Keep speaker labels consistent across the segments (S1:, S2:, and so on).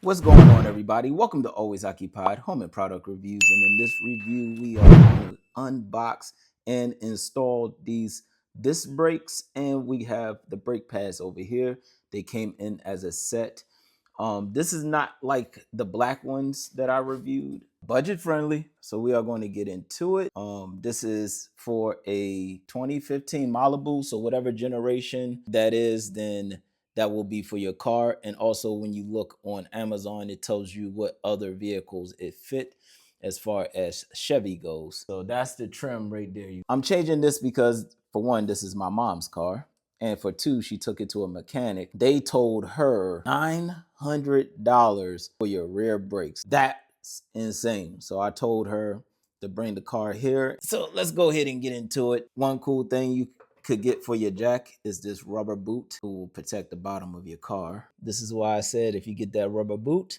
S1: What's going on, everybody? Welcome to Always Occupied Home and Product Reviews. And in this review, we are going to unbox and install these disc brakes. And we have the brake pads over here. They came in as a set. This is not like the black ones that I reviewed. Budget friendly, so we are going to get into it. This is for a 2015 Malibu, so whatever generation that is, then that will be for your car. And also when you look on Amazon, it tells you what other vehicles it fit as far as Chevy goes. So that's the trim right there. I'm changing this because, for one, this is my mom's car. And for two, she took it to a mechanic. They told her $900 for your rear brakes. That's insane. So I told her to bring the car here. So let's go ahead and get into it. One cool thing you could get for your jack is this rubber boot who will protect the bottom of your car. This is why I said if you get that rubber boot,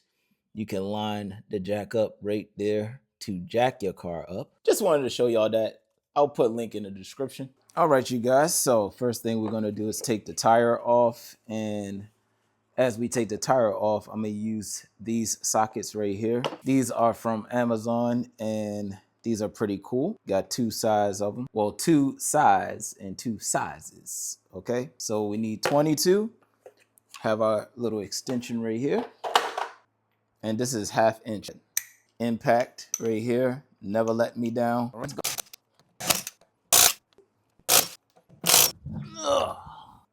S1: you can line the jack up right there to jack your car up. Just wanted to show y'all that. I'll put a link in the description. All right, you guys. So first thing we're going to do is take the tire off. And as we take the tire off, I'm going to use these sockets right here. These are from Amazon and these are pretty cool. Got two sides of them. Well, two sides and two sizes. Okay, so we need 22. Have our little extension right here. And this is 1/2 inch. Impact right here. Never let me down. Let's go. Ugh.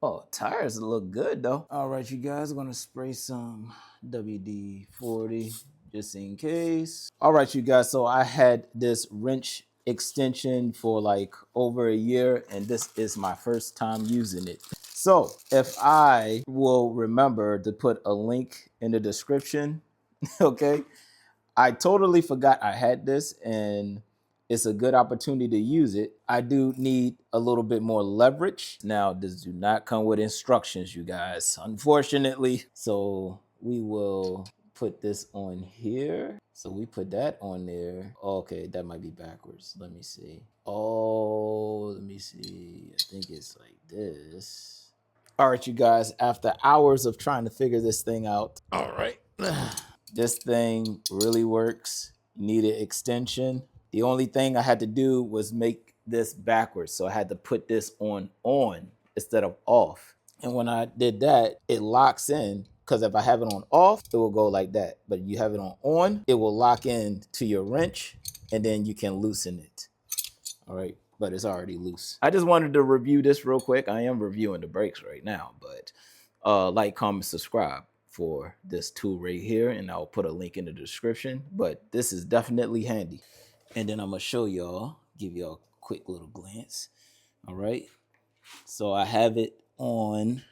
S1: Oh, tires look good though. All right, you guys, I'm gonna spray some WD-40 just in case. All right, you guys, so I had this wrench extension for like over a year, and this is my first time using it. So if I will remember to put a link in the description, okay? I totally forgot I had this, and it's a good opportunity to use it. I do need a little bit more leverage. Now, this do not come with instructions, you guys, unfortunately. So we will put this on here. So we put that on there. Okay, that might be backwards. Let me see. Oh, let me see. I think it's like this. All right, you guys, after hours of trying to figure this thing out. All right. This thing really works. You need an extension. The only thing I had to do was make this backwards. So I had to put this on instead of off. And when I did that, it locks in, because if I have it on off, it will go like that. But you have it on, it will lock in to your wrench and then you can loosen it. All right, but it's already loose. I just wanted to review this real quick. I am reviewing the brakes right now, but like, comment, subscribe for this tool right here, and I'll put a link in the description. But this is definitely handy. And then I'm gonna show y'all, give y'all a quick little glance. All right, so I have it on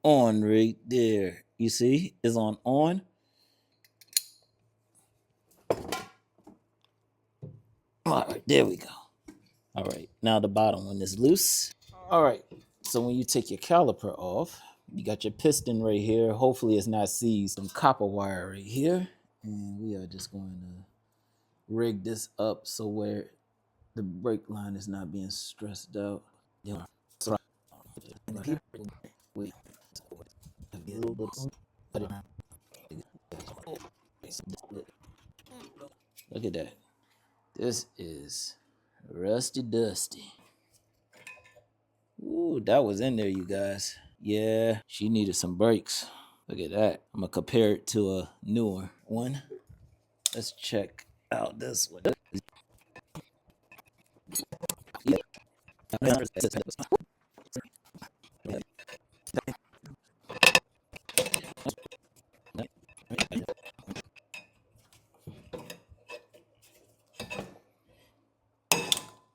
S1: right there. You see, it's on. All right, there we go. All right, now the bottom one is loose. All right, so when you take your caliper off, you got your piston right here. Hopefully it's not seized. Some copper wire right here. And we are just going to rig this up so where the brake line is not being stressed out. Look at that. This is rusty dusty. Ooh, that was in there, you guys. Yeah, she needed some brakes. Look at that. I'm gonna compare it to a newer one. Let's check out this one.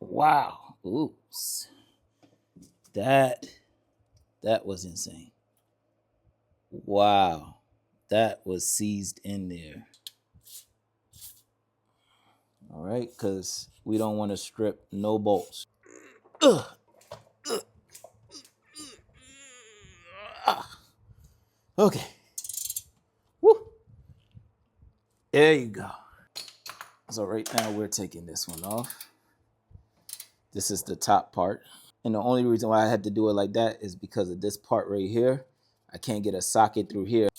S1: Wow. Oops. That was insane. Wow. That was seized in there. All right, because we don't want to strip no bolts. Ugh. Okay. Woo. There you go. So right now we're taking this one off. This is the top part. And the only reason why I had to do it like that is because of this part right here. I can't get a socket through here.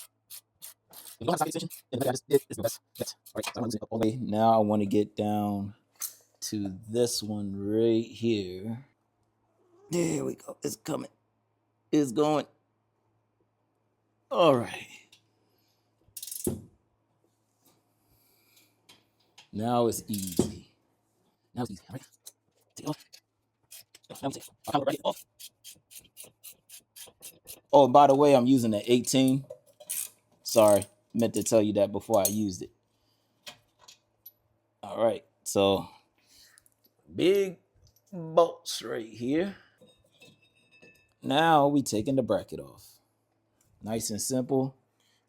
S1: you don't have a socket extension, and the I just did is the best bet. All right, so I'm losing all the way. Now I want to get down to this one right here. There we go. It's coming. It's going. All right. Now it's easy. Now it's easy. All right. Take it off. Now we take our caliper bracket off. Oh, and by the way, I'm using an 18. Sorry, meant to tell you that before I used it. All right, so big bolts right here. Now we taking the bracket off. Nice and simple.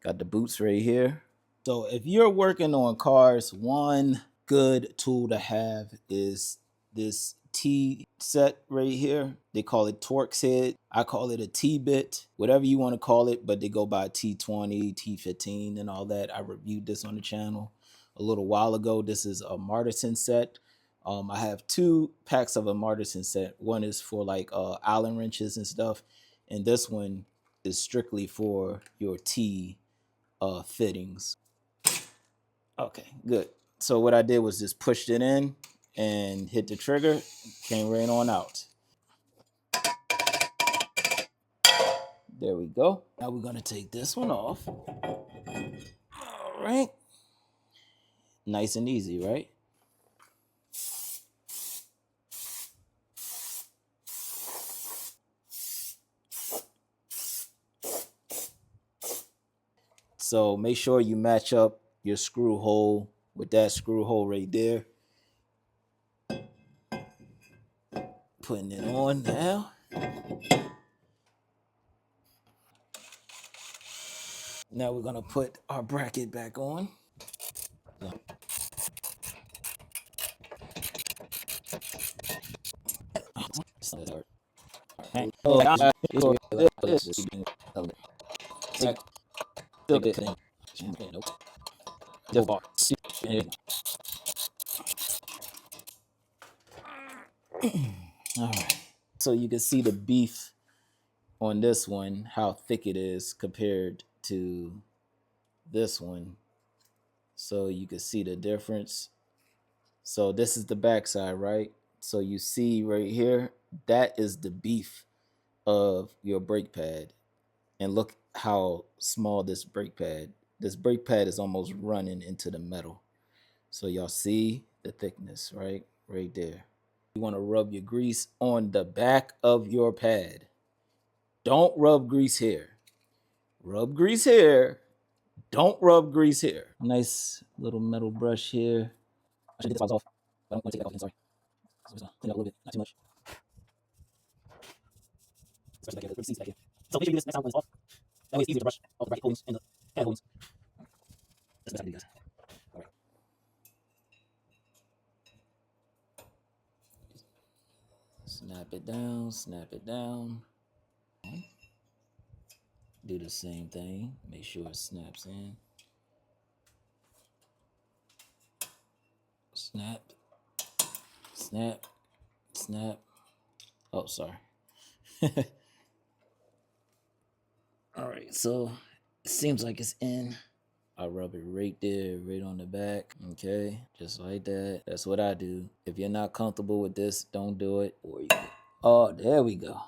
S1: Got the boots right here. So if you're working on cars, one good tool to have is this T set right here. They call it Torx head. I call it a T-bit, whatever you want to call it, but they go by T20, T15 and all that. I reviewed this on the channel a little while ago. This is a Martisan set. I have 2 packs of a Martisan set. One is for like Allen wrenches and stuff. And this one is strictly for your T fittings. Okay, good. So what I did was just pushed it in and hit the trigger, came right on out. There we go. Now we're gonna take this one off. All right. Nice and easy, right? So make sure you match up your screw hole with that screw hole right there. Putting it on now. Now we're gonna put our bracket back on. Yeah. All right. So you can see the beef on this one, how thick it is compared to this one. So you can see the difference. So this is the backside, right? So you see right here, that is the beef of your brake pad. And look how small this brake pad is almost running into the metal. So y'all see the thickness, right? Right there. You want to rub your grease on the back of your pad. Don't rub grease here. Rub grease here. Don't rub grease here. Nice little metal brush here. I should get this off. I don't want to take that off again, sorry. So clean it up a little bit, not too much. Especially back here, the seats back here. So make sure you do this next time when it's off. That way it's easier to brush off the bracket holdings and the pad holdings. That's the best I can do, guys. All right. Snap it down, snap it down. Do the same thing. Make sure it snaps in. Snap, snap, snap. Oh, sorry. All right, so it seems like it's in. I rub it right there, right on the back. Okay, just like that. That's what I do. If you're not comfortable with this, don't do it. Or you can... Oh, there we go.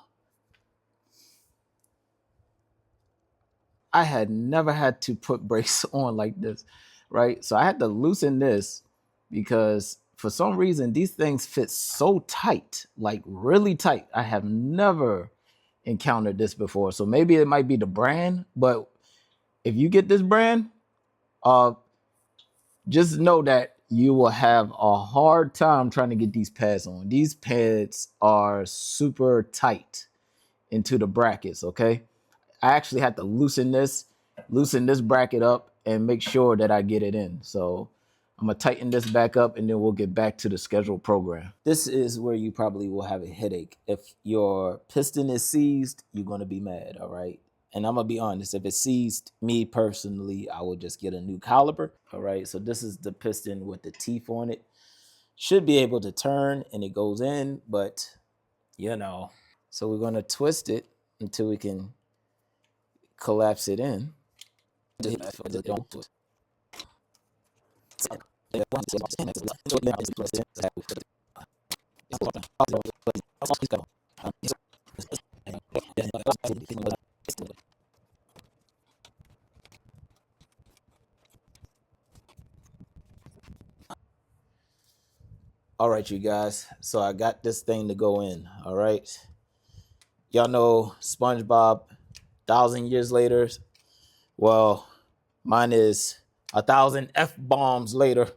S1: I had never had to put brakes on like this, right? So I had to loosen this because for some reason these things fit so tight, like really tight. I have never encountered this before. So maybe it might be the brand, but if you get this brand, just know that you will have a hard time trying to get these pads on. These pads are super tight into the brackets, okay? I actually had to loosen this bracket up and make sure that I get it in. So I'm gonna tighten this back up and then we'll get back to the scheduled program. This is where you probably will have a headache. If your piston is seized, you're gonna be mad, all right? And I'm gonna be honest, if it's seized, me personally, I would just get a new caliper, all right? So this is the piston with the teeth on it. Should be able to turn and it goes in, but you know. So we're gonna twist it until we can collapse it in. All right, you guys. So I got this thing to go in. All right. Y'all know SpongeBob, 1,000 years later. Well, mine is 1,000 F-bombs later.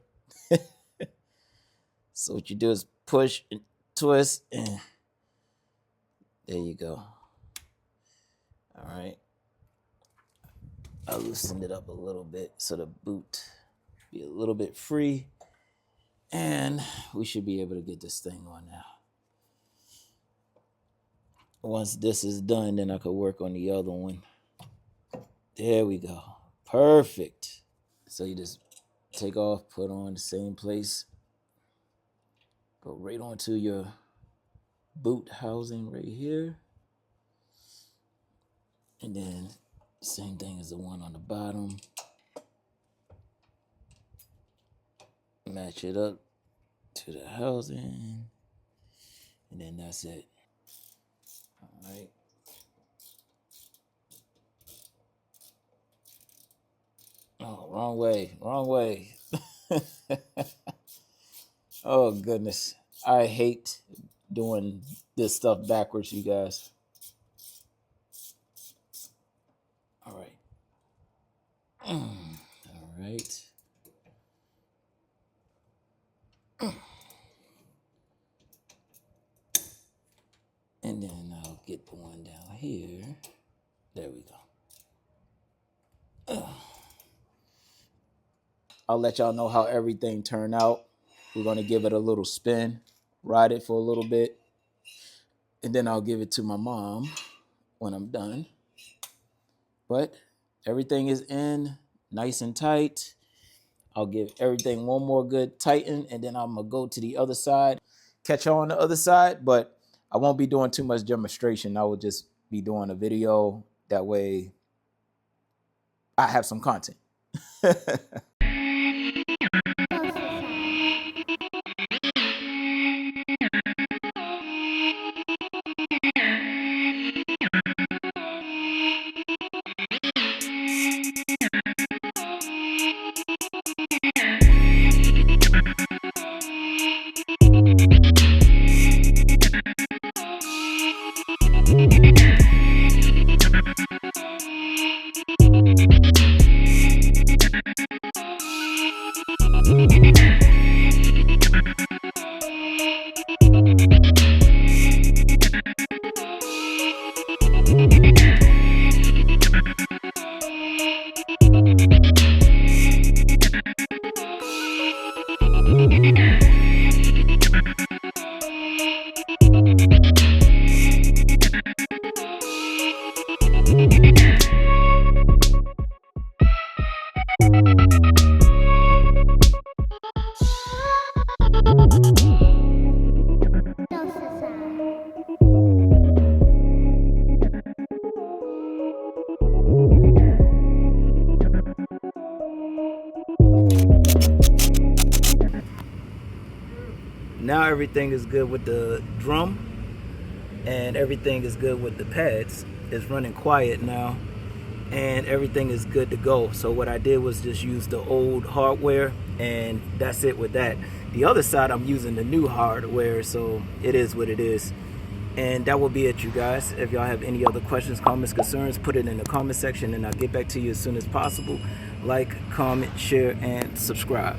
S1: So what you do is push and twist, and there you go. All right. I loosened it up a little bit so the boot be a little bit free, and we should be able to get this thing on now. Once this is done, then I could work on the other one. There we go. Perfect. So you just take off, put on the same place, go right onto your boot housing right here, and then same thing as the one on the bottom. Match it up to the housing, and then that's it. All right. Oh, wrong way, wrong way. Oh, goodness. I hate doing this stuff backwards, you guys. All right. All right. And then I'll get the one down here. There we go. I'll let y'all know how everything turned out. We're going to give it a little spin, ride it for a little bit, and then I'll give it to my mom when I'm done. But everything is in nice and tight. I'll give everything one more good tighten, and then I'm going to go to the other side, catch on the other side, but I won't be doing too much demonstration. I will just be doing a video. That way I have some content. Now everything is good with the drum, and everything is good with the pads. It's running quiet now, and everything is good to go. So what I did was just use the old hardware, and that's it with that. The other side, I'm using the new hardware, so it is what it is. And that will be it, you guys. If y'all have any other questions, comments, concerns, put it in the comment section, and I'll get back to you as soon as possible. Like, comment, share, and subscribe.